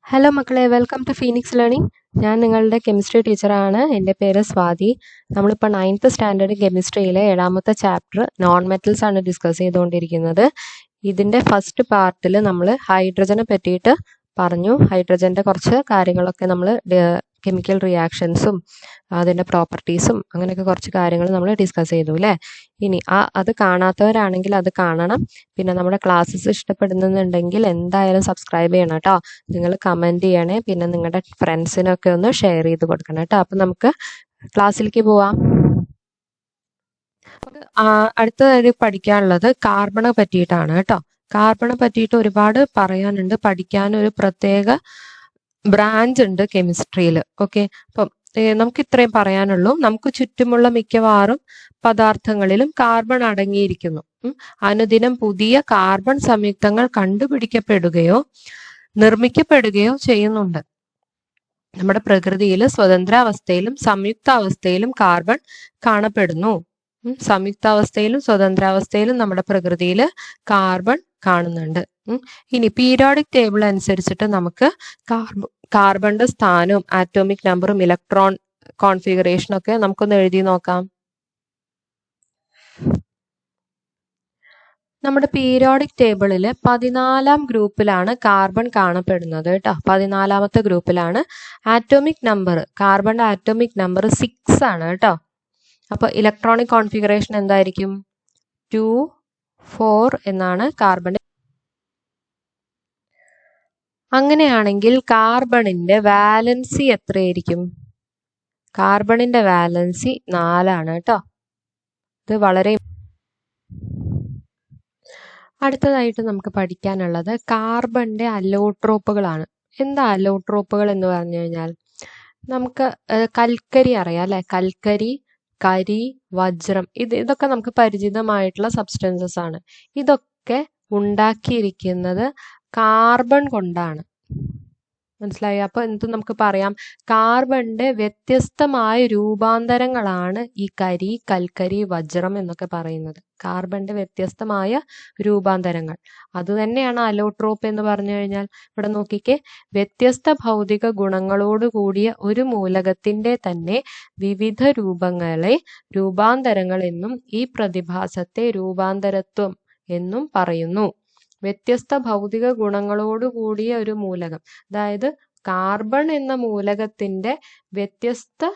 Hello മക്കളെ, welcome to Phoenix learning. ഞാൻ നിങ്ങളുടെ കെമിസ്ട്രി ടീച്ചറാണ്. എൻ്റെ പേര് സ്വാതി. നമ്മളിപ്പോൾ 9th സ്റ്റാൻഡേർഡ് കെമിസ്ട്രിയിലെ 7ാമത്തെ ചാപ്റ്റർ നോൺ മെറ്റൽസ് ആണ് ഡിസ്കസ് ചെയ്തുകൊണ്ടിരിക്കുന്നത്. ഇതിൻ്റെ ഫസ്റ്റ് പാർട്ടിൽ നമ്മൾ ഹൈഡ്രജനെ പറ്റിയിട്ട് പറഞ്ഞു. ഹൈഡ്രജൻ്റെ കുറച്ച് കാര്യങ്ങളൊക്കെ നമ്മൾ കെമിക്കൽ റിയാക്ഷൻസും അതിൻ്റെ പ്രോപ്പർട്ടീസും അങ്ങനെയൊക്കെ കുറച്ച് കാര്യങ്ങൾ നമ്മൾ ഡിസ്കസ് ചെയ്തു അല്ലേ. ഇനി അത് കാണാത്തവരാണെങ്കിൽ അത് കാണണം. പിന്നെ നമ്മുടെ ക്ലാസ്സസ് ഇഷ്ടപ്പെടുന്നുണ്ടെങ്കിൽ എന്തായാലും സബ്സ്ക്രൈബ് ചെയ്യണം കേട്ടോ. നിങ്ങൾ കമൻറ്റ് ചെയ്യണേ, പിന്നെ നിങ്ങളുടെ ഫ്രണ്ട്സിനൊക്കെ ഒന്ന് ഷെയർ ചെയ്ത് കൊടുക്കണം കേട്ടോ. അപ്പം നമുക്ക് ക്ലാസ്സിലേക്ക് പോവാം. അടുത്തതായി പഠിക്കാനുള്ളത് കാർബണെ പറ്റിയിട്ടാണ് കേട്ടോ. കാർബണെ പറ്റിയിട്ട് ഒരുപാട് പറയാനുണ്ട്. പഠിക്കാനൊരു പ്രത്യേക ബ്രാഞ്ച് ഉണ്ട് കെമിസ്ട്രിയിൽ. ഓക്കെ, അപ്പം നമുക്ക് ഇത്രയും പറയാനുള്ളൂ. നമുക്ക് ചുറ്റുമുള്ള മിക്കവാറും പദാർത്ഥങ്ങളിലും കാർബൺ അടങ്ങിയിരിക്കുന്നു. അനുദിനം പുതിയ കാർബൺ സംയുക്തങ്ങൾ കണ്ടുപിടിക്കപ്പെടുകയോ നിർമ്മിക്കപ്പെടുകയോ ചെയ്യുന്നുണ്ട്. നമ്മുടെ പ്രകൃതിയിൽ സ്വതന്ത്രാവസ്ഥയിലും സംയുക്താവസ്ഥയിലും കാർബൺ കാണപ്പെടുന്നു. സംയുക്താവസ്ഥയിലും സ്വതന്ത്രാവസ്ഥയിലും നമ്മുടെ പ്രകൃതിയിൽ കാർബൺ കാണുന്നുണ്ട്. ഇനി പീരിയോഡിക് ടേബിൾ അനുസരിച്ചിട്ട് നമുക്ക് കാർബണിന്റെ സ്ഥാനവും ആറ്റോമിക് നമ്പറും ഇലക്ട്രോൺ കോൺഫിഗറേഷനും ഒക്കെ നമുക്കൊന്ന് എഴുതി നോക്കാം. നമ്മുടെ പീരിയോഡിക് ടേബിളിൽ 14ാം ഗ്രൂപ്പിലാണ് കാർബൺ കാണപ്പെടുന്നത് കേട്ടോ. 14ാമത്തെ ഗ്രൂപ്പിലാണ്. ആറ്റോമിക് നമ്പർ, കാർബണിന്റെ ആറ്റോമിക് നമ്പർ 6 ആണ് കേട്ടോ. അപ്പോൾ ഇലക്ട്രോണിക് കോൺഫിഗറേഷൻ എന്തായിരിക്കും? 2, 4 എന്നാണ് കാർബൺ. അങ്ങനെയാണെങ്കിൽ കാർബണിന്റെ വാലൻസി എത്രയായിരിക്കും? കാർബണിന്റെ വാലൻസി 4 ആണ് കേട്ടോ. ഇത് വളരെ അടുത്തതായിട്ട് നമുക്ക് പഠിക്കാനുള്ളത് കാർബണിന്റെ അലോട്രോപ്പുകളാണ്. എന്താ അലോട്രോപ്പുകൾ എന്ന് പറഞ്ഞു കഴിഞ്ഞാൽ, നമുക്ക് കൽക്കരി അറിയാം അല്ലെ. കൽക്കരി, കരി, വജ്രം, ഇതൊക്കെ നമുക്ക് പരിചിതമായിട്ടുള്ള സബ്സ്റ്റൻസസ് ആണ്. ഇതൊക്കെ ഉണ്ടാക്കിയിരിക്കുന്നത് കാർബൺ കൊണ്ടാണ്. മനസ്സിലായി? അപ്പൊ എന്ത് നമുക്ക് പറയാം? കാർബണിന്റെ വ്യത്യസ്തമായ രൂപാന്തരങ്ങളാണ് ഈ കരി, കൽക്കരി, വജ്രം എന്നൊക്കെ പറയുന്നത്. കാർബണിന്റെ വ്യത്യസ്തമായ രൂപാന്തരങ്ങൾ, അത് തന്നെയാണ് അലോട്രോപ്പ് എന്ന് പറഞ്ഞു കഴിഞ്ഞാൽ. ഇവിടെ നോക്കിക്കേ, വ്യത്യസ്ത ഭൗതിക ഗുണങ്ങളോട് കൂടിയ ഒരു മൂലകത്തിന്റെ തന്നെ വിവിധ രൂപങ്ങളെ രൂപാന്തരങ്ങൾ എന്നും ഈ പ്രതിഭാസത്തെ രൂപാന്തരത്വം എന്നും പറയുന്നു. വ്യത്യസ്ത ഭൗതിക ഗുണങ്ങളോട് കൂടിയ ഒരു മൂലകം, അതായത് കാർബൺ എന്ന മൂലകത്തിന്റെ വ്യത്യസ്ത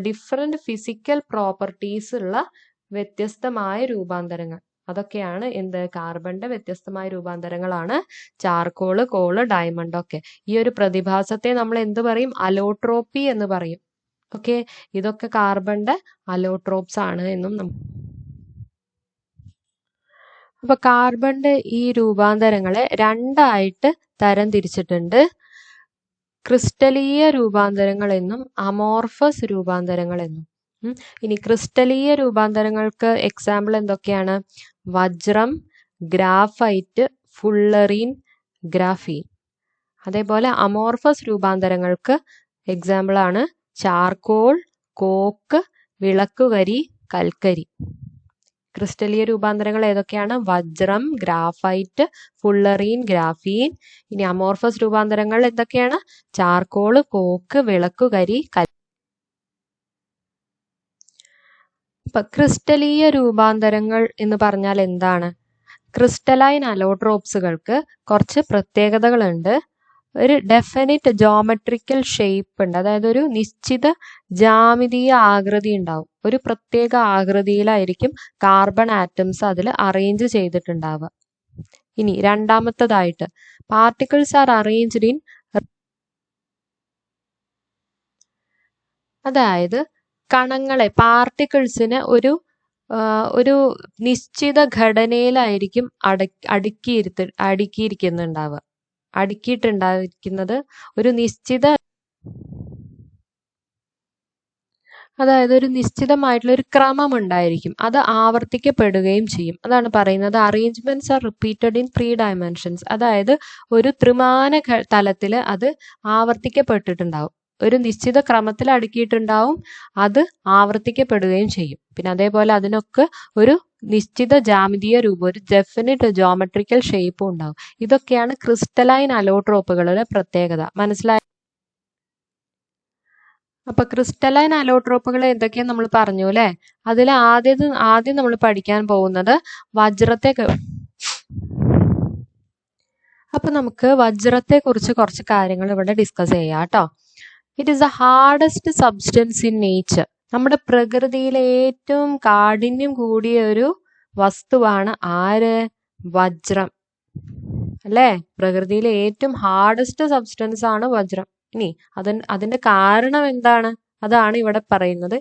ഡിഫറെന്റ് ഫിസിക്കൽ പ്രോപ്പർട്ടീസ് ഉള്ള വ്യത്യസ്തമായ രൂപാന്തരങ്ങൾ, അതൊക്കെയാണ് എന്ത്? കാർബണിന്റെ വ്യത്യസ്തമായ രൂപാന്തരങ്ങളാണ് ചാർക്കോള്, കോള്, ഡയമണ്ട് ഒക്കെ. ഈ ഒരു പ്രതിഭാസത്തെ നമ്മൾ എന്ത് പറയും? അലോട്രോപ്പി എന്ന് പറയും. ഓക്കെ, ഇതൊക്കെ കാർബണിന്റെ അലോട്രോപ്സ് ആണ് എന്നും അപ്പൊ കാർബണിന്റെ ഈ രൂപാന്തരങ്ങളെ രണ്ടായിട്ട് തരം തിരിച്ചിട്ടുണ്ട്. ക്രിസ്റ്റലീയ രൂപാന്തരങ്ങൾ എന്നും അമോർഫസ് രൂപാന്തരങ്ങൾ എന്നും. ഇനി ക്രിസ്റ്റലീയ രൂപാന്തരങ്ങൾക്ക് എക്സാമ്പിൾ എന്തൊക്കെയാണ്? വജ്രം, ഗ്രാഫൈറ്റ്, ഫുള്ളറീൻ, ഗ്രാഫീൻ. അതേപോലെ അമോർഫസ് രൂപാന്തരങ്ങൾക്ക് എക്സാമ്പിൾ ആണ് ചാർക്കോൾ, കോക്ക്, വിളക്കുകരി, കൽക്കരി. ക്രിസ്റ്റലീയ രൂപാന്തരങ്ങൾ ഏതൊക്കെയാണ്? വജ്രം, ഗ്രാഫൈറ്റ്, ഫുള്ളറീൻ, ഗ്രാഫീൻ. ഇനി അമോർഫസ് രൂപാന്തരങ്ങൾ എന്തൊക്കെയാണ്? ചാർക്കോള്, കോക്ക്, വിളക്കുകരി, ഇപ്പൊ ക്രിസ്റ്റലീയ രൂപാന്തരങ്ങൾ എന്ന് പറഞ്ഞാൽ എന്താണ്? ക്രിസ്റ്റലൈൻ അലോട്രോപ്സുകൾക്ക് കുറച്ച് പ്രത്യേകതകളുണ്ട്. ഒരു ഡെഫിനിറ്റ് ജോമെട്രിക്കൽ ഷേപ്പ് ഉണ്ട്, അതായത് ഒരു നിശ്ചിത ജാമിതീയ ആകൃതി ഉണ്ടാവും. ഒരു പ്രത്യേക ആകൃതിയിലായിരിക്കും കാർബൺ ആറ്റംസ് അതിൽ അറേഞ്ച് ചെയ്തിട്ടുണ്ടാവുക. ഇനി രണ്ടാമത്തതായിട്ട് പാർട്ടിക്കിൾസ് ആർ അറേഞ്ച്ഡ് ഇൻ, അതായത് കണങ്ങളെ, പാർട്ടിക്കിൾസിനെ ഒരു നിശ്ചിത ഘടനയിലായിരിക്കും അടുക്കിയിട്ടുണ്ടായിരിക്കുന്നത് ഒരു നിശ്ചിത, അതായത് ഒരു നിശ്ചിതമായിട്ടുള്ള ഒരു ക്രമം ഉണ്ടായിരിക്കും. അത് ആവർത്തിക്കപ്പെടുകയും ചെയ്യും. അതാണ് പറയുന്നത് arrangements are repeated in 3 dimensions. അതായത് ഒരു ത്രിമാന തലത്തിൽ അത് ആവർത്തിക്കപ്പെട്ടിട്ടുണ്ടാവും. ഒരു നിശ്ചിത ക്രമത്തിൽ അടുക്കിയിട്ടുണ്ടാവും, അത് ആവർത്തിക്കപ്പെടുകയും ചെയ്യും. പിന്നെ അതേപോലെ അതിനൊക്കെ ഒരു നിശ്ചിത ജാമിതീയ രൂപം, ഒരു ഡെഫിനിറ്റ് ജോമെട്രിക്കൽ ഷേപ്പും ഉണ്ടാവും. ഇതൊക്കെയാണ് ക്രിസ്റ്റലൈൻ അലോട്രോപ്പുകളുടെ പ്രത്യേകത. മനസ്സിലായ? അപ്പൊ ക്രിസ്റ്റലൈൻ അലോട്രോപ്പുകൾ എന്തൊക്കെയാന്ന് നമ്മൾ പറഞ്ഞു അല്ലെ. അതിൽ ആദ്യം നമ്മൾ പഠിക്കാൻ പോകുന്നത് വജ്രത്തെ. അപ്പൊ നമുക്ക് വജ്രത്തെ കുറിച്ച് കുറച്ച് കാര്യങ്ങൾ ഇവിടെ ഡിസ്കസ് ചെയ്യാം കേട്ടോ. It is the hardest substance in nature. നമ്മുടെ പ്രകൃതിയിലെ ഏറ്റവും കാഠിന്യം കൂടിയ ഒരു വസ്തുവാണ് ആര്? വജ്രം അല്ലേ? പ്രകൃതിയിലെ ഏറ്റവും ഹാർഡസ്റ്റ് സബ്സ്റ്റൻസ് ആണ് വജ്രം. ഇനി അതിന്റെ കാരണം എന്താണ്? അതാണ് ഇവിടെ പറയുന്നത്.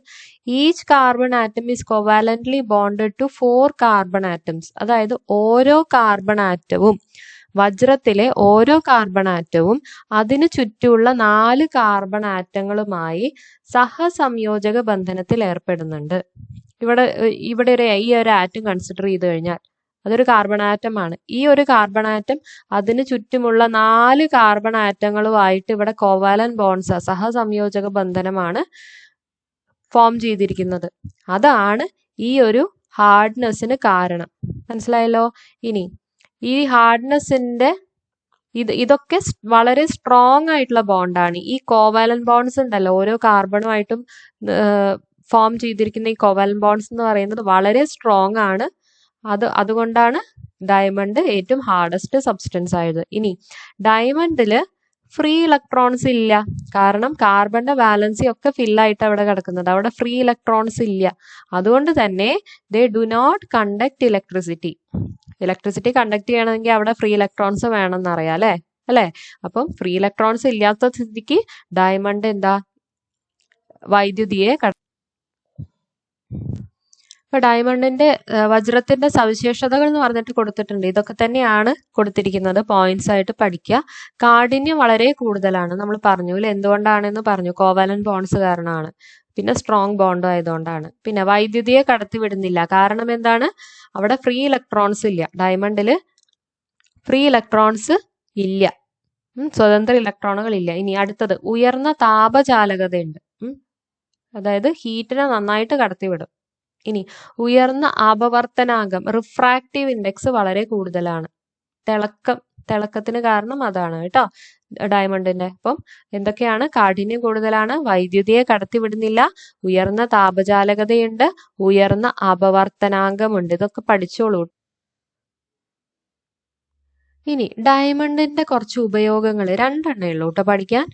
Each carbon atom is covalently bonded to 4 carbon atoms. അതായത് ഓരോ കാർബൺ ആറ്റവും, വജ്രത്തിലെ ഓരോ കാർബൺ ആറ്റവും അതിനു ചുറ്റുമുള്ള 4 കാർബൺ ആറ്റങ്ങളുമായി സഹസംയോജക ബന്ധനത്തിൽ ഏർപ്പെടുന്നുണ്ട്. ഇവിടെ ഈ ഒരു ആറ്റം കൺസിഡർ ചെയ്ത് കഴിഞ്ഞാൽ അതൊരു കാർബൺ ആറ്റമാണ്. ഈ ഒരു കാർബൺ ആറ്റം അതിന് ചുറ്റുമുള്ള 4 കാർബൺ ആറ്റങ്ങളുമായിട്ട് ഇവിടെ കോവാലൻ ബോൺസ്, സഹസംയോജക ബന്ധനമാണ് ഫോം ചെയ്തിരിക്കുന്നത്. അതാണ് ഈ ഒരു ഹാർഡ്നെസ്സിന് കാരണം. മനസ്സിലായല്ലോ? ഇനി ഈ ഹാർഡ്നെസ്സിന്റെ ഇതൊക്കെ വളരെ സ്ട്രോങ് ആയിട്ടുള്ള ബോണ്ടാണ്. ഈ കോവാലൻ ബോൺസ് ഉണ്ടല്ലോ, ഓരോ കാർബണുമായിട്ടും ഫോം ചെയ്തിരിക്കുന്ന ഈ കോവാലൻ ബോൺസ് എന്ന് പറയുന്നത് വളരെ സ്ട്രോങ് ആണ്. അതുകൊണ്ടാണ് ഡയമണ്ട് ഏറ്റവും ഹാർഡസ്റ്റ് സബ്സ്റ്റൻസ് ആയത്. ഇനി ഡയമണ്ടില് ഫ്രീ ഇലക്ട്രോൺസ് ഇല്ല. കാരണം കാർബണിന്റെ വാലൻസി ഒക്കെ ഫില്ലായിട്ട് അവിടെ കിടക്കുന്നത്. അവിടെ ഫ്രീ ഇലക്ട്രോൺസ് ഇല്ല. അതുകൊണ്ട് തന്നെ they do not conduct electricity. Electricity conduct ചെയ്യണമെങ്കിൽ അവിടെ ഫ്രീ ഇലക്ട്രോൺസ് വേണമെന്ന് അറിയാം അല്ലേ? അപ്പം ഫ്രീ ഇലക്ട്രോൺസ് ഇല്ലാത്ത സ്ഥിതിക്ക് ഡയമണ്ട് എന്താ? വൈദ്യുതിയെ ഇപ്പൊ ഡയമണ്ടിന്റെ വജ്രത്തിന്റെ സവിശേഷതകൾ എന്ന് പറഞ്ഞിട്ട് കൊടുത്തിട്ടുണ്ട്. ഇതൊക്കെ തന്നെയാണ് കൊടുത്തിരിക്കുന്നത്. പോയിന്റ്സ് ആയിട്ട് പഠിക്കുക. കാഠിന്യം വളരെ കൂടുതലാണ്. നമ്മൾ പറഞ്ഞു അല്ലെ, എന്തുകൊണ്ടാണെന്ന് പറഞ്ഞു. കോവാലന്റ് ബോൺസ് കാരണമാണ്. പിന്നെ സ്ട്രോങ് ബോണ്ട് ആയതുകൊണ്ടാണ്. പിന്നെ വൈദ്യുതിയെ കടത്തിവിടുന്നില്ല. കാരണം എന്താണ്? അവിടെ ഫ്രീ ഇലക്ട്രോൺസ് ഇല്ല. ഡയമണ്ടില് ഫ്രീ ഇലക്ട്രോൺസ് ഇല്ല, സ്വതന്ത്ര ഇലക്ട്രോണുകൾ ഇല്ല. ഇനി അടുത്തത് ഉയർന്ന താപചാലകതയുണ്ട്. അതായത് ഹീറ്റിനെ നന്നായിട്ട് കടത്തിവിടും. ഇനി ഉയർന്ന അപവർത്തനാങ്കം, റിഫ്രാക്റ്റീവ് ഇൻഡെക്സ് വളരെ കൂടുതലാണ്. തിളക്കത്തിന് കാരണം അതാണ് കേട്ടോ ഡയമണ്ടിന്റെ. അപ്പം എന്തൊക്കെയാണ്? കാഠിന്യം കൂടുതലാണ്, വൈദ്യുതിയെ കടത്തിവിടുന്നില്ല, ഉയർന്ന താപചാലകതയുണ്ട്, ഉയർന്ന അപവർത്തനാങ്കമുണ്ട്. ഇതൊക്കെ പഠിച്ചോളൂ. ഇനി ഡയമണ്ടിന്റെ കുറച്ച് ഉപയോഗങ്ങൾ 2 എണ്ണേ ഉള്ളൂ കേട്ടോ പഠിക്കാൻ.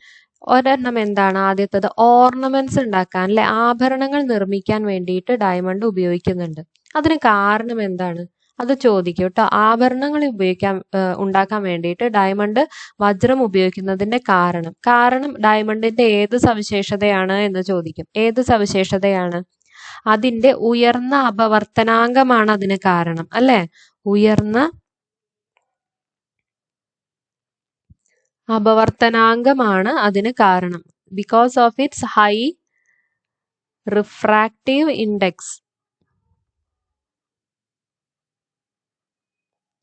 ഒരെണ്ണം എന്താണ്? ആദ്യത്തത് ഓർണമെന്റ്സ് ഉണ്ടാക്കാൻ അല്ലെ, ആഭരണങ്ങൾ നിർമ്മിക്കാൻ വേണ്ടിയിട്ട് ഡയമണ്ട് ഉപയോഗിക്കുന്നുണ്ട്. അതിന് കാരണം എന്താണ്? അത് ചോദിക്കും കേട്ടോ. ആഭരണങ്ങൾ ഉണ്ടാക്കാൻ വേണ്ടിയിട്ട് ഡയമണ്ട് വജ്രം ഉപയോഗിക്കുന്നതിന്റെ കാരണം ഡയമണ്ടിന്റെ ഏത് സവിശേഷതയാണ് എന്ന് ചോദിക്കും. ഏത് സവിശേഷതയാണ്? അതിന്റെ ഉയർന്ന അപവർത്തനാങ്കമാണ് അതിന് കാരണം അല്ലെ. ഉയർന്ന അപവർത്തനാങ്കമാണ് അതിന് കാരണം. Because of its high refractive index.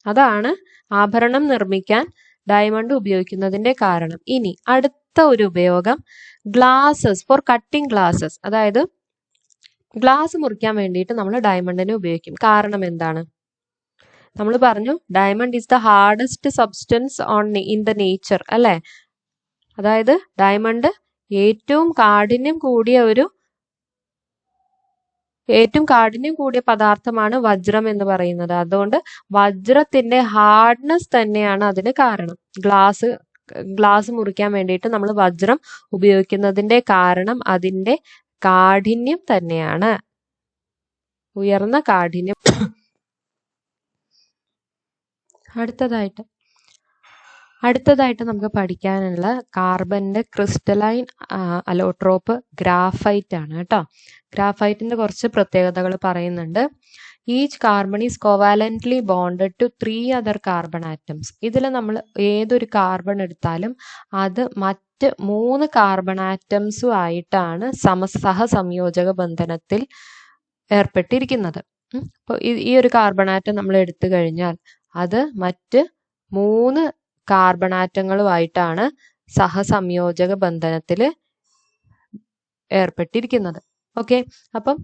അതാണ് ആഭരണം നിർമ്മിക്കാൻ ഡയമണ്ട് ഉപയോഗിക്കുന്നതിന്റെ കാരണം. ഇനി അടുത്ത ഒരു ഉപയോഗം ഗ്ലാസസ്, ഫോർ കട്ടിംഗ് ഗ്ലാസസ്. അതായത് ഗ്ലാസ് മുറിക്കാൻ വേണ്ടിയിട്ട് നമ്മൾ ഡയമണ്ടിനെ ഉപയോഗിക്കും. കാരണം എന്താണ്? നമ്മൾ പറഞ്ഞു diamond is the hardest substance in the nature അല്ലെ. അതായത് ഡയമണ്ട് ഏറ്റവും കാഠിന്യം കൂടിയ പദാർത്ഥമാണ് വജ്രം എന്ന് പറയുന്നത്. അതുകൊണ്ട് വജ്രത്തിന്റെ ഹാർഡ്നെസ് തന്നെയാണ് അതിന് കാരണം. ഗ്ലാസ് മുറിക്കാൻ വേണ്ടിയിട്ട് നമ്മൾ വജ്രം ഉപയോഗിക്കുന്നതിന്റെ കാരണം അതിന്റെ കാഠിന്യം തന്നെയാണ്, ഉയർന്ന കാഠിന്യം. അടുത്തതായിട്ട് നമുക്ക് പഠിക്കാനുള്ള കാർബണിന്റെ ക്രിസ്റ്റലൈൻ അലോട്രോപ്പ് ഗ്രാഫൈറ്റ് ആണ് കേട്ടോ. ഗ്രാഫൈറ്റിന്റെ കുറച്ച് പ്രത്യേകതകൾ പറയുന്നുണ്ട്. Each carbon is covalently bonded to 3 other carbon atoms. ഇതിൽ നമ്മൾ ഏതൊരു കാർബൺ എടുത്താലും അത് മറ്റ് 3 കാർബൺ ആറ്റംസും ആയിട്ടാണ് സഹസംയോജക ബന്ധനത്തിൽ ഏർപ്പെട്ടിരിക്കുന്നത്. അപ്പോൾ ഈ ഒരു കാർബൺ ആറ്റം നമ്മൾ എടുത്തു കഴിഞ്ഞാൽ അത് മറ്റ് 3 കാർബൺ ആറ്റങ്ങളുമായിട്ടാണ് സഹസംയോജക ബന്ധനത്തിൽ ഏർപ്പെട്ടിരിക്കുന്നത്. ഓക്കെ, അപ്പം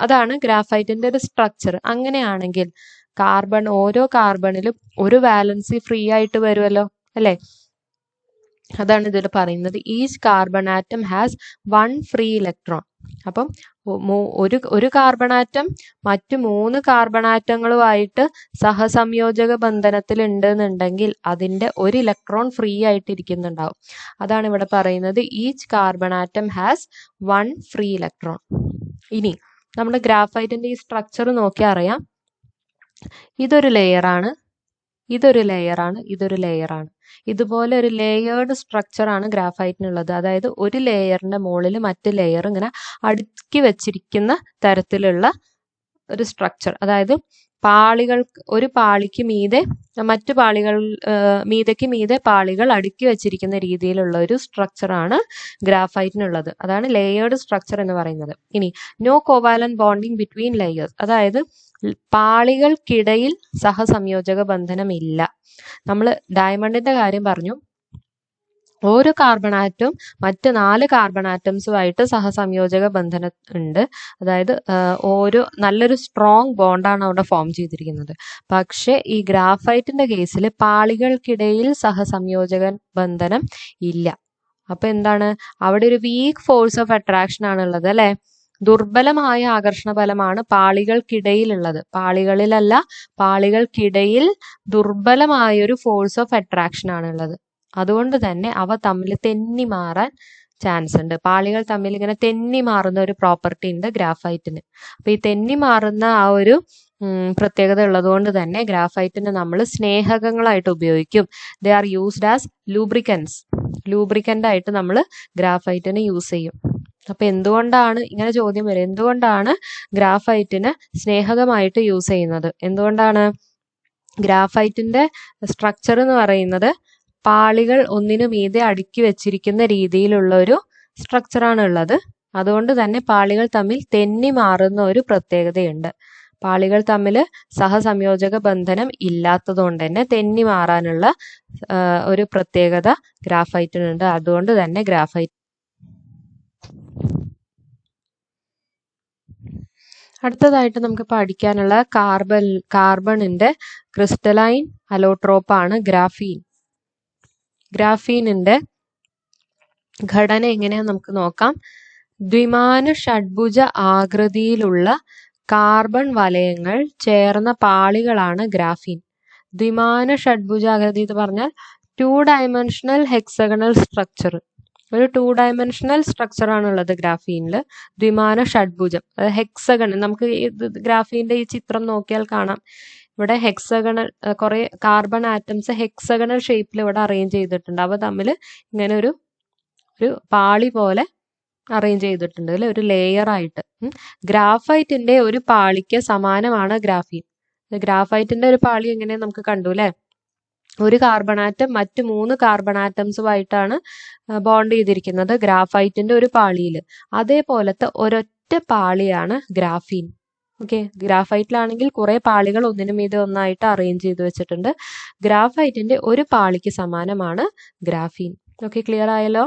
അതാണ് ഗ്രാഫൈറ്റിന്റെ ഒരു സ്ട്രക്ചർ. അങ്ങനെയാണെങ്കിൽ ഓരോ കാർബണിലും ഒരു വാലൻസി ഫ്രീ ആയിട്ട് വരുമല്ലോ അല്ലെ? അതാണ് ഇതിൽ പറയുന്നത്. Each carbon atom has 1 free electron. അപ്പം ഒരു കാർബൺ ആറ്റം മറ്റു 3 കാർബൺ ആറ്റങ്ങളുമായിട്ട് സഹസംയോജക ബന്ധനത്തിൽ ഉണ്ടെന്നുണ്ടെങ്കിൽ അതിന്റെ ഒരു ഇലക്ട്രോൺ ഫ്രീ ആയിട്ട് ഇരിക്കുന്നുണ്ടാവും. അതാണ് ഇവിടെ പറയുന്നത് each carbon atom has 1 free electron. ഇനി നമ്മുടെ ഗ്രാഫൈറ്റിന്റെ ഈ സ്ട്രക്ചർ നോക്കിയാൽ അറിയാം. ഇതൊരു ലെയറാണ്, ഇതൊരു ലെയറാണ്, ഇതൊരു ലെയറാണ്. ഇതുപോലെ ഒരു ലെയേർഡ് സ്ട്രക്ചറാണ് ഗ്രാഫൈറ്റിനുള്ളത്. അതായത് ഒരു ലെയറിന്റെ മുകളിൽ മറ്റ് ലെയർ ഇങ്ങനെ അടുക്കി വെച്ചിരിക്കുന്ന തരത്തിലുള്ള ഒരു സ്ട്രക്ചർ. അതായത് ഒരു പാളിക്ക് മീതെ മറ്റു പാളികൾ മീതയ്ക്ക് മീതെ പാളികൾ അടുക്കി വെച്ചിരിക്കുന്ന രീതിയിലുള്ള ഒരു സ്ട്രക്ചറാണ് ഗ്രാഫൈറ്റിനുള്ളത്. അതാണ് ലെയേർഡ് സ്ട്രക്ചർ എന്ന് പറയുന്നത്. ഇനി no covalent bonding between layers, അതായത് പാളികൾക്കിടയിൽ സഹസംയോജക ബന്ധനം ഇല്ല. നമ്മൾ ഡയമണ്ടിന്റെ കാര്യം പറഞ്ഞു. ഓരോ കാർബൺ ആറ്റവും മറ്റ് 4 കാർബൺ ആറ്റംസുമായിട്ട് സഹസംയോജക ബന്ധനം ഉണ്ട്. അതായത് നല്ലൊരു സ്ട്രോങ് ബോണ്ടാണ് അവിടെ ഫോം ചെയ്തിരിക്കുന്നത്. പക്ഷെ ഈ ഗ്രാഫൈറ്റിന്റെ കേസിൽ പാളികൾക്കിടയിൽ സഹസംയോജക ബന്ധനം ഇല്ല. അപ്പൊ എന്താണ് അവിടെ ഒരു വീക്ക് ഫോഴ്സ് ഓഫ് അട്രാക്ഷൻ ആണുള്ളത് അല്ലെ? ദുർബലമായ ആകർഷണ ബലമാണ് പാളികൾക്കിടയിലുള്ളത്. പാളികളിലല്ല, പാളികൾക്കിടയിൽ ദുർബലമായൊരു ഫോഴ്സ് ഓഫ് അട്രാക്ഷൻ ആണുള്ളത്. അതുകൊണ്ട് തന്നെ അവ തമ്മിൽ തെന്നി മാറാൻ ചാൻസ് ഉണ്ട്. പാളികൾ തമ്മിൽ ഇങ്ങനെ തെന്നി മാറുന്ന ഒരു പ്രോപ്പർട്ടി ഉണ്ട് ഗ്രാഫൈറ്റിന്. അപ്പൊ ഈ തെന്നി മാറുന്ന ആ ഒരു പ്രത്യേകത ഉള്ളതുകൊണ്ട് തന്നെ ഗ്രാഫൈറ്റിനെ നമ്മൾ സ്നേഹകങ്ങളായിട്ട് ഉപയോഗിക്കും. They are used as lubricants. Lubricant ആയിട്ട് നമ്മൾ ഗ്രാഫൈറ്റിനെ യൂസ് ചെയ്യും. അപ്പൊ എന്തുകൊണ്ടാണ് ഇങ്ങനെ ചോദ്യം വരും? എന്തുകൊണ്ടാണ് ഗ്രാഫൈറ്റിനെ സ്നേഹകമായിട്ട് യൂസ് ചെയ്യുന്നത്? എന്തുകൊണ്ടാണ്? ഗ്രാഫൈറ്റിന്റെ സ്ട്രക്ചർ എന്ന് പറയുന്നത് പാളികൾ ഒന്നിനു മീതെ അടുക്കി വെച്ചിരിക്കുന്ന രീതിയിലുള്ള ഒരു സ്ട്രക്ചറാണ് ഉള്ളത്. അതുകൊണ്ട് തന്നെ പാളികൾ തമ്മിൽ തെന്നി മാറുന്ന ഒരു പ്രത്യേകതയുണ്ട്. പാളികൾ തമ്മിൽ സഹസംയോജക ബന്ധനം ഇല്ലാത്തതുകൊണ്ട് തന്നെ തെന്നി മാറാനുള്ള ഒരു പ്രത്യേകത ഗ്രാഫൈറ്റിനുണ്ട്. അതുകൊണ്ട് തന്നെ ഗ്രാഫൈറ്റ്. അടുത്തതായിട്ട് നമുക്ക് പഠിക്കാനുള്ള കാർബണിന്റെ ക്രിസ്റ്റലൈൻ അലോട്രോപ്പാണ് ഗ്രാഫീൻ. ഗ്രാഫീനിന്റെ ഘടന എങ്ങനെയാന്ന് നമുക്ക് നോക്കാം. ദ്വിമാന ഷഡ്ഭുജ ആകൃതിയിലുള്ള കാർബൺ വലയങ്ങൾ ചേർന്ന പാളികളാണ് ഗ്രാഫീൻ. ദ്വിമാന ഷഡ്ഭുജാകൃതി എന്ന് പറഞ്ഞാൽ 2 ഡയമെൻഷണൽ ഹെക്സഗണൽ സ്ട്രക്ചർ. ഒരു 2 ഡയമെൻഷണൽ സ്ട്രക്ചർ ആണുള്ളത് ഗ്രാഫീനിൽ. ദ്വിമാന ഷഡ്ഭുജം, ഹെക്സഗൺ. നമുക്ക് ഗ്രാഫീന്റെ ഈ ചിത്രം നോക്കിയാൽ കാണാം. ഇവിടെ ഹെക്സഗണൽ കുറെ കാർബൺ ആറ്റംസ് ഹെക്സഗണൽ ഷേപ്പിൽ ഇവിടെ അറേഞ്ച് ചെയ്തിട്ടുണ്ട്. അവ തമ്മിൽ ഇങ്ങനെ ഒരു പാളി പോലെ അറേഞ്ച് ചെയ്തിട്ടുണ്ട് അല്ലെ, ഒരു ലെയർ ആയിട്ട്. ഗ്രാഫൈറ്റിന്റെ ഒരു പാളിക്ക് സമാനമാണ് ഗ്രാഫീൻ. ഗ്രാഫൈറ്റിന്റെ ഒരു പാളി എങ്ങനെ നമുക്ക് കണ്ടു അല്ലെ? ഒരു കാർബൺ ആറ്റം മറ്റ് 3 കാർബൺ ആറ്റംസുമായിട്ടാണ് ബോണ്ട് ചെയ്തിരിക്കുന്നത് ഗ്രാഫൈറ്റിന്റെ ഒരു പാളിയിൽ. അതേപോലത്തെ ഒരൊറ്റ പാളിയാണ് ഗ്രാഫീൻ. ഓക്കെ, ഗ്രാഫൈറ്റിലാണെങ്കിൽ കുറെ പാളികൾ ഒന്നിനു മീതെ ഒന്നായിട്ട് അറേഞ്ച് ചെയ്ത് വെച്ചിട്ടുണ്ട്. ഗ്രാഫൈറ്റിന്റെ ഒരു പാളിക്ക് സമാനമാണ് ഗ്രാഫീൻ. ഓക്കെ, ക്ലിയർ ആയല്ലോ?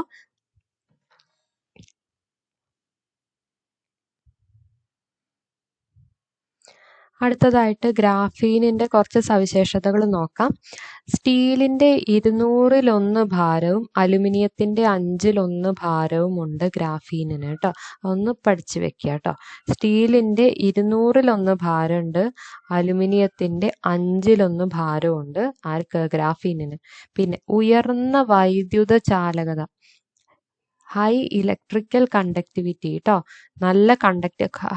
അടുത്തതായിട്ട് ഗ്രാഫീനിന്റെ കുറച്ച് സവിശേഷതകൾ നോക്കാം. സ്റ്റീലിന്റെ 200-1 ഭാരവും അലുമിനിയത്തിന്റെ 5-1 ഭാരവും ഉണ്ട് ഗ്രാഫീനിന് കേട്ടോ. ഒന്ന് പഠിച്ചു വെക്കുക കേട്ടോ. സ്റ്റീലിന്റെ 200-1 ഭാരമുണ്ട്, അലുമിനിയത്തിന്റെ 5-1 ഭാരമുണ്ട് ആർക്ക്? ഗ്രാഫീനിന്. പിന്നെ ഉയർന്ന വൈദ്യുത ചാലകത, ഹൈ ഇലക്ട്രിക്കൽ കണ്ടക്ടിവിറ്റി കേട്ടോ. നല്ല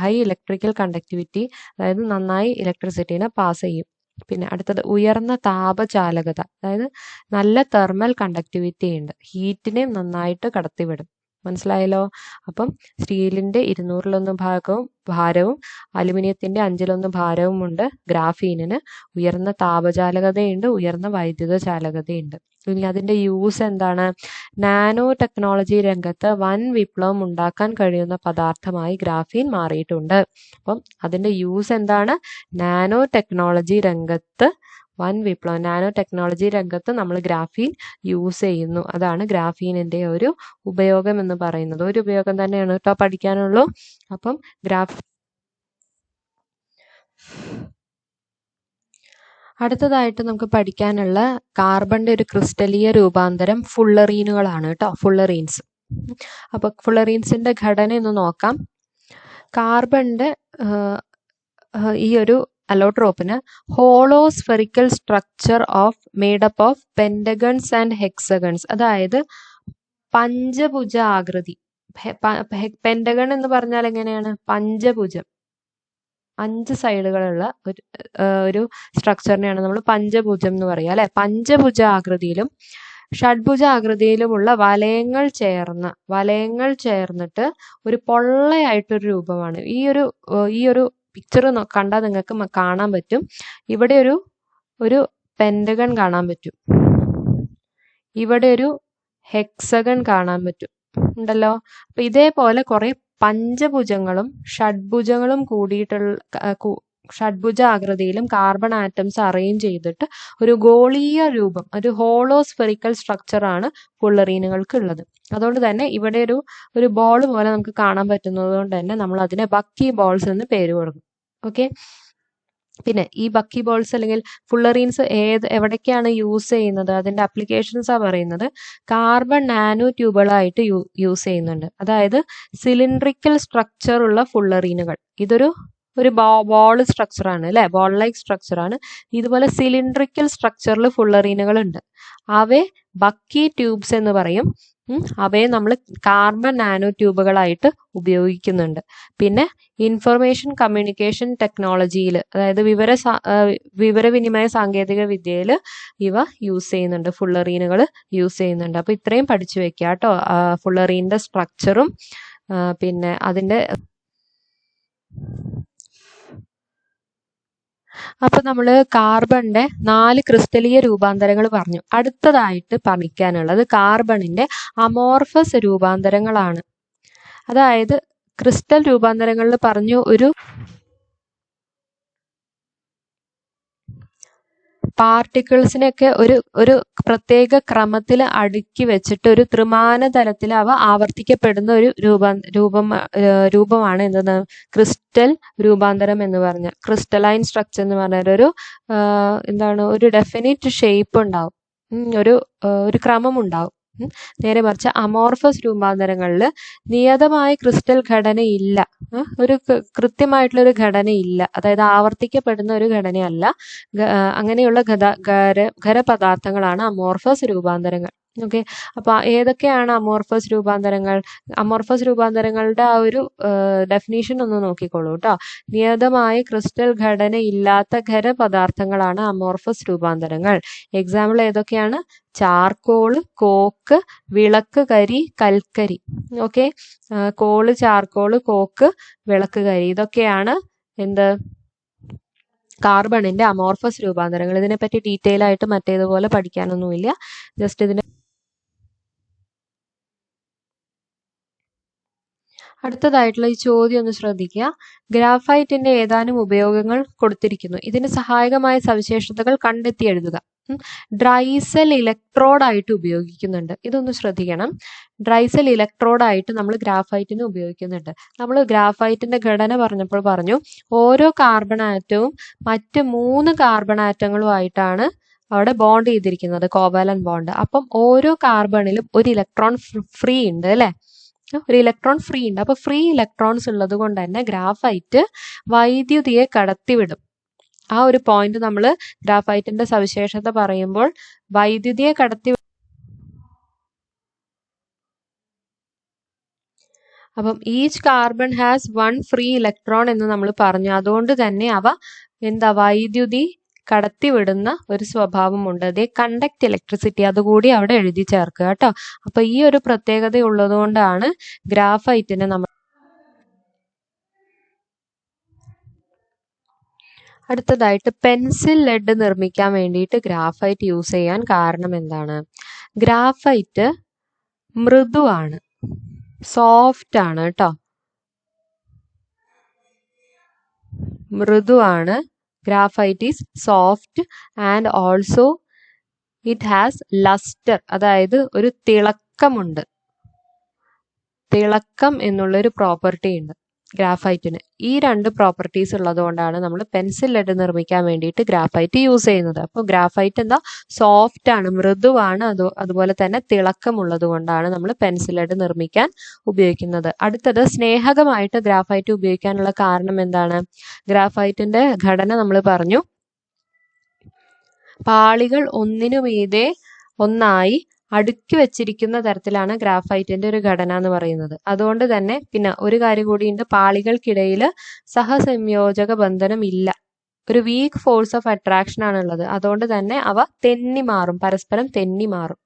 ഹൈ ഇലക്ട്രിക്കൽ കണ്ടക്ടിവിറ്റി, അതായത് നന്നായി ഇലക്ട്രിസിറ്റീനെ പാസ് ചെയ്യും. പിന്നെ അടുത്തത് ഉയർന്ന താപചാലകത, അതായത് നല്ല തെർമൽ കണ്ടക്ടിവിറ്റി ഉണ്ട്, ഹീറ്റിനെ നന്നായിട്ട് കടത്തിവിടും. മനസ്സിലായല്ലോ? അപ്പം സ്റ്റീലിന്റെ 200-1 ഭാരവും അലുമിനിയത്തിന്റെ 5-1 ഭാരവും ഉണ്ട് ഗ്രാഫീനിന്. ഉയർന്ന താപചാലകതയുണ്ട്, ഉയർന്ന വൈദ്യുത ചാലകതയുണ്ട്. ഇനി അതിന്റെ യൂസ് എന്താണ്? നാനോ ടെക്നോളജി രംഗത്ത് വൻ വിപ്ലവം ഉണ്ടാക്കാൻ കഴിയുന്ന പദാർത്ഥമായി ഗ്രാഫീൻ മാറിയിട്ടുണ്ട്. അപ്പം അതിന്റെ യൂസ് എന്താണ്? നാനോ ടെക്നോളജി രംഗത്ത് വൻ വിപ്ലവം. നാനോ ടെക്നോളജി രംഗത്ത് നമ്മൾ ഗ്രാഫീൻ യൂസ് ചെയ്യുന്നു. അതാണ് ഗ്രാഫീനിൻ്റെ ഒരു ഉപയോഗം എന്ന് പറയുന്നത്. ഒരു ഉപയോഗം തന്നെയാണ് കേട്ടോ പഠിക്കാനുള്ളൂ. അപ്പം അടുത്തതായിട്ട് നമുക്ക് പഠിക്കാനുള്ള കാർബണിന്റെ ഒരു ക്രിസ്റ്റലീയ രൂപാന്തരം ഫുള്ളറീനുകളാണ് കേട്ടോ, ഫുള്ളറീൻസ്. അപ്പോൾ ഫുള്ളറീൻസിന്റെ ഘടന ഒന്ന് നോക്കാം. കാർബണിന്റെ ഈ ഒരു അലോട്രോപ്പിന് hollow spherical structure of made up of pentagons and hexagons, അതായത് പഞ്ചഭുജ ആകൃതി. പെൻഡഗൺ എന്ന് പറഞ്ഞാൽ എങ്ങനെയാണ്? പഞ്ചഭുജം, 5 സൈഡുകളുള്ള ഒരു സ്ട്രക്ചറിനെയാണ് നമ്മൾ പഞ്ചഭുജം എന്ന് പറയുക അല്ലെ. പഞ്ചഭുജ ആകൃതിയിലും ഷഡ്ഭുജ ആകൃതിയിലുമുള്ള വലയങ്ങൾ ചേർന്നിട്ട് ഒരു പൊള്ളയായിട്ടൊരു രൂപമാണ്. ഈ ഒരു പിക്ചർ കണ്ടാൽ നിങ്ങൾക്ക് കാണാൻ പറ്റും. ഇവിടെ ഒരു പെൻഡഗൺ കാണാൻ പറ്റും, ഇവിടെ ഒരു ഹെക്സഗൺ കാണാൻ പറ്റും ഉണ്ടല്ലോ. അപ്പൊ ഇതേപോലെ കുറെ പഞ്ചഭുജങ്ങളും ഷഡ്ഭുജങ്ങളും കൂടിയിട്ടുള്ള ഷഡ്ഭുജ ആകൃതിയിലും കാർബൺ ആറ്റംസ് അറേഞ്ച് ചെയ്തിട്ട് ഒരു ഗോളീയ രൂപം, ഒരു ഹോളോ സ്ഫെറിക്കൽ സ്ട്രക്ചറാണ് ഫുള്ളറീനുകൾക്ക് ഉള്ളത്. അതുകൊണ്ട് തന്നെ ഇവിടെ ഒരു ബോൾ പോലെ നമുക്ക് കാണാൻ പറ്റുന്നത് കൊണ്ട് തന്നെ നമ്മൾ അതിനെ ബക്കി ബോൾസ് എന്ന് പേര് കൊടുക്കും. ഓക്കെ. പിന്നെ ഈ ബക്കി ബോൾസ് അല്ലെങ്കിൽ ഫുള്ളറീൻസ് എവിടേക്കാണ് യൂസ് ചെയ്യുന്നത്, അതിന്റെ അപ്ലിക്കേഷൻസാ പറയുന്നത്. കാർബൺ നാനോ ട്യൂബുകളായിട്ട് യൂസ് ചെയ്യുന്നുണ്ട്. അതായത് സിലിണ്ട്രിക്കൽ സ്ട്രക്ചർ ഉള്ള ഫുള്ളറീനുകൾ. ഇതൊരു ബോൾ സ്ട്രക്ചറാണ് അല്ലെ, ബോൾ ലൈക്ക് സ്ട്രക്ചറാണ്. ഇതുപോലെ സിലിണ്ട്രിക്കൽ സ്ട്രക്ചറിൽ ഫുള്ളറീനുകൾ ഉണ്ട്. അവയെ ബക്കി ട്യൂബ്സ് എന്ന് പറയും. അവയെ നമ്മൾ കാർബൺ നാനോ ട്യൂബുകളായിട്ട് ഉപയോഗിക്കുന്നുണ്ട്. പിന്നെ ഇൻഫർമേഷൻ കമ്മ്യൂണിക്കേഷൻ ടെക്നോളജിയിൽ, അതായത് വിവരവിനിമയ സാങ്കേതിക വിദ്യയിൽ ഇവ യൂസ് ചെയ്യുന്നുണ്ട്, ഫുള്ളറീനുകൾ യൂസ് ചെയ്യുന്നുണ്ട്. അപ്പൊ ഇത്രയും പഠിച്ചു വെക്കുക കേട്ടോ, ഫുള്ളറീൻ്റെ സ്ട്രക്ചറും പിന്നെ അതിൻ്റെ. അപ്പൊ നമ്മൾ കാർബണിന്റെ 4 ക്രിസ്റ്റലീയ രൂപാന്തരങ്ങൾ പറഞ്ഞു. അടുത്തതായിട്ട് പഠിക്കാനുള്ളത് കാർബണിന്റെ അമോർഫസ് രൂപാന്തരങ്ങളാണ്. അതായത് ക്രിസ്റ്റൽ രൂപാന്തരങ്ങളിൽ പറഞ്ഞു ഒരു പാർട്ടിക്കിൾസിനെയൊക്കെ ഒരു പ്രത്യേക ക്രമത്തിൽ അടുക്കി വെച്ചിട്ട് ഒരു ത്രിമാന തലത്തിൽ അവ ആവർത്തിക്കപ്പെടുന്ന ഒരു രൂപമാണ് എന്തെന്ന് ക്രിസ്റ്റൽ രൂപാന്തരം എന്ന് പറഞ്ഞ. ക്രിസ്റ്റലൈൻ സ്ട്രക്ചർ എന്ന് പറഞ്ഞാൽ ഒരു ഡെഫിനിറ്റ് ഷേപ്പ് ഉണ്ടാവും, ഒരു ക്രമം ഉണ്ടാവും. നേരെ മറിച്ച് അമോർഫസ് രൂപാന്തരങ്ങളിൽ നിയതമായ ക്രിസ്റ്റൽ ഘടനയില്ല, ഒരു കൃത്യമായിട്ടുള്ള ഒരു ഘടനയില്ല, അതായത് ആവർത്തിക്കപ്പെടുന്ന ഒരു ഘടനയല്ല. അങ്ങനെയുള്ള ഖരപദാർത്ഥങ്ങളാണ് അമോർഫസ് രൂപാന്തരങ്ങൾ. ഓക്കെ. അപ്പൊ ഏതൊക്കെയാണ് അമോർഫസ് രൂപാന്തരങ്ങൾ? അമോർഫസ് രൂപാന്തരങ്ങളുടെ ആ ഒരു ഡെഫിനേഷൻ ഒന്ന് നോക്കിക്കോളൂ കേട്ടോ. നിയതമായ ക്രിസ്റ്റൽ ഘടന ഇല്ലാത്ത ഖരപദാർത്ഥങ്ങളാണ് അമോർഫസ് രൂപാന്തരങ്ങൾ. എക്സാമ്പിൾ ഏതൊക്കെയാണ്? ചാർക്കോള്, കോക്ക്, വിളക്ക് കരി, കൽക്കരി. ഓക്കെ. കോള്, ചാർക്കോള്, കോക്ക്, വിളക്ക് കരി, ഇതൊക്കെയാണ് കാർബണിന്റെ അമോർഫസ് രൂപാന്തരങ്ങൾ. ഇതിനെപ്പറ്റി ഡീറ്റെയിൽ ആയിട്ട് മറ്റേതുപോലെ പഠിക്കാനൊന്നുമില്ല. ജസ്റ്റ് ഇതിനെ. അടുത്തതായിട്ടുള്ള ഈ ചോദ്യം ഒന്ന് ശ്രദ്ധിക്കുക. ഗ്രാഫൈറ്റിന്റെ ഏതാനും ഉപയോഗങ്ങൾ കൊടുത്തിരിക്കുന്നു. ഇതിന് സഹായകമായ സവിശേഷതകൾ കണ്ടെത്തി എഴുതുക. ഡ്രൈസെൽ ഇലക്ട്രോഡായിട്ട് ഉപയോഗിക്കുന്നുണ്ട്. ഇതൊന്ന് ശ്രദ്ധിക്കണം. ഡ്രൈസെൽ ഇലക്ട്രോഡായിട്ട് നമ്മൾ ഗ്രാഫൈറ്റിന് ഉപയോഗിക്കുന്നുണ്ട്. നമ്മൾ ഗ്രാഫൈറ്റിന്റെ ഘടന പറഞ്ഞപ്പോൾ പറഞ്ഞു ഓരോ കാർബൺ ആറ്റവും മറ്റ് 3 കാർബൺ ആറ്റങ്ങളുമായിട്ടാണ് അവിടെ ബോണ്ട് ചെയ്തിരിക്കുന്നത്, കോവാലന്റ് ബോണ്ട്. അപ്പം ഓരോ കാർബണിലും ഒരു ഇലക്ട്രോൺ ഫ്രീ ഉണ്ട് അല്ലെ, ഒരു ഇലക്ട്രോൺ ഫ്രീ ഉണ്ട്. അപ്പൊ ഫ്രീ ഇലക്ട്രോൺസ് ഉള്ളത് കൊണ്ട് തന്നെ ഗ്രാഫൈറ്റ് വൈദ്യുതിയെ കടത്തിവിടും. ആ ഒരു പോയിന്റ് നമ്മൾ ഗ്രാഫൈറ്റിന്റെ സവിശേഷത പറയുമ്പോൾ വൈദ്യുതിയെ കടത്തി. അപ്പം each carbon has 1 free electron എന്ന് നമ്മൾ പറഞ്ഞു. അതുകൊണ്ട് തന്നെ അവ വൈദ്യുതി കടത്തിവിടുന്ന ഒരു സ്വഭാവമുണ്ട്. അതേ കണ്ടക്ട് ഇലക്ട്രിസിറ്റി, അതുകൂടി അവിടെ എഴുതി ചേർക്കുക കേട്ടോ. അപ്പൊ ഈ ഒരു പ്രത്യേകത ഉള്ളത് കൊണ്ടാണ് ഗ്രാഫൈറ്റിനെ നമ്മൾ. അടുത്തതായിട്ട് പെൻസിൽ ലെഡ് നിർമ്മിക്കാൻ വേണ്ടിയിട്ട് ഗ്രാഫൈറ്റ് യൂസ് ചെയ്യാൻ കാരണം എന്താണ്? ഗ്രാഫൈറ്റ് മൃദുവാണ്, സോഫ്റ്റ് ആണ് കേട്ടോ, മൃദുവാണ് graphite is soft and also it has lustre, അതായത് ഒരു തിളക്കമുണ്ട്. തിളക്കം എന്നുള്ളൊരു പ്രോപ്പർട്ടി ഉണ്ട് ഗ്രാഫൈറ്റിന്. ഈ രണ്ട് പ്രോപ്പർട്ടീസ് ഉള്ളത് കൊണ്ടാണ് നമ്മൾ പെൻസിൽ ലെഡ് നിർമ്മിക്കാൻ വേണ്ടിയിട്ട് ഗ്രാഫൈറ്റ് യൂസ് ചെയ്യുന്നത്. അപ്പോൾ ഗ്രാഫൈറ്റ് എന്താ, സോഫ്റ്റ് ആണ്, മൃദുവാണ്, അതുപോലെ തന്നെ തിളക്കമുള്ളത് കൊണ്ടാണ് നമ്മൾ പെൻസിൽ ലെഡ് നിർമ്മിക്കാൻ ഉപയോഗിക്കുന്നത്. അടുത്തത്, സ്നേഹകമായിട്ട് ഗ്രാഫൈറ്റ് ഉപയോഗിക്കാനുള്ള കാരണം എന്താണ്? ഗ്രാഫൈറ്റിന്റെ ഘടന നമ്മൾ പറഞ്ഞു, പാളികൾ ഒന്നിനു മീതെ ഒന്നായി അടുക്കി വെച്ചിരിക്കുന്ന തരത്തിലാണ് ഗ്രാഫൈറ്റിന്റെ ഒരു ഘടന എന്ന് പറയുന്നത്. അതുകൊണ്ട് തന്നെ പിന്നെ ഒരു കാര്യം കൂടിയുണ്ട്, പാളികൾക്കിടയിൽ സഹസംയോജക ബന്ധനം ഇല്ല, ഒരു വീക്ക് ഫോഴ്സ് ഓഫ് അട്രാക്ഷൻ ആണുള്ളത്. അതുകൊണ്ട് തന്നെ അവ തെന്നി മാറും, പരസ്പരം തെന്നി മാറും.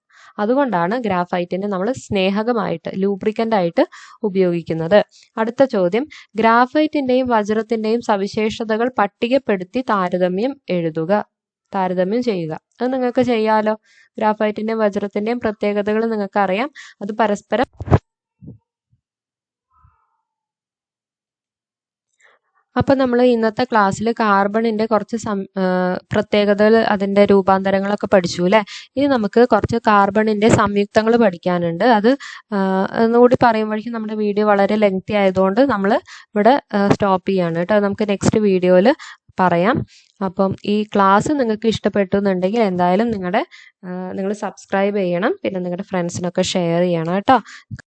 അതുകൊണ്ടാണ് ഗ്രാഫൈറ്റിനെ നമ്മൾ സ്നേഹകമായിട്ട്, ലൂബ്രിക്കൻ്റ് ആയിട്ട് ഉപയോഗിക്കുന്നത്. അടുത്ത ചോദ്യം, ഗ്രാഫൈറ്റിന്റെയും വജ്രത്തിന്റെയും സവിശേഷതകൾ പട്ടികപ്പെടുത്തി താരതമ്യം ചെയ്യുക. അത് നിങ്ങൾക്ക് ചെയ്യാലോ. ഗ്രാഫൈറ്റിന്റെയും വജ്രത്തിന്റെയും പ്രത്യേകതകൾ നിങ്ങൾക്ക് അറിയാം, അത് പരസ്പരം. അപ്പം നമ്മൾ ഇന്നത്തെ ക്ലാസ്സിൽ കാർബണിന്റെ കുറച്ച് പ്രത്യേകതകൾ, അതിന്റെ രൂപാന്തരങ്ങളൊക്കെ പഠിച്ചു അല്ലേ. ഇനി നമുക്ക് കുറച്ച് കാർബണിന്റെ സംയുക്തങ്ങൾ പഠിക്കാനുണ്ട്. അത് ഒന്നുകൂടി പറയുമ്പോഴേക്കും നമ്മുടെ വീഡിയോ വളരെ ലെങ്തി ആയതുകൊണ്ട് നമ്മൾ ഇവിടെ സ്റ്റോപ്പ് ചെയ്യാണ് കേട്ടോ. നമുക്ക് നെക്സ്റ്റ് വീഡിയോയിൽ പറയാം. അപ്പം ഈ ക്ലാസ് നിങ്ങൾക്ക് ഇഷ്ടപ്പെട്ടു എന്നുണ്ടെങ്കിൽ എന്തായാലും നിങ്ങൾ സബ്സ്ക്രൈബ് ചെയ്യണം, പിന്നെ നിങ്ങളുടെ ഫ്രണ്ട്സിനൊക്കെ ഷെയർ ചെയ്യണം കേട്ടോ.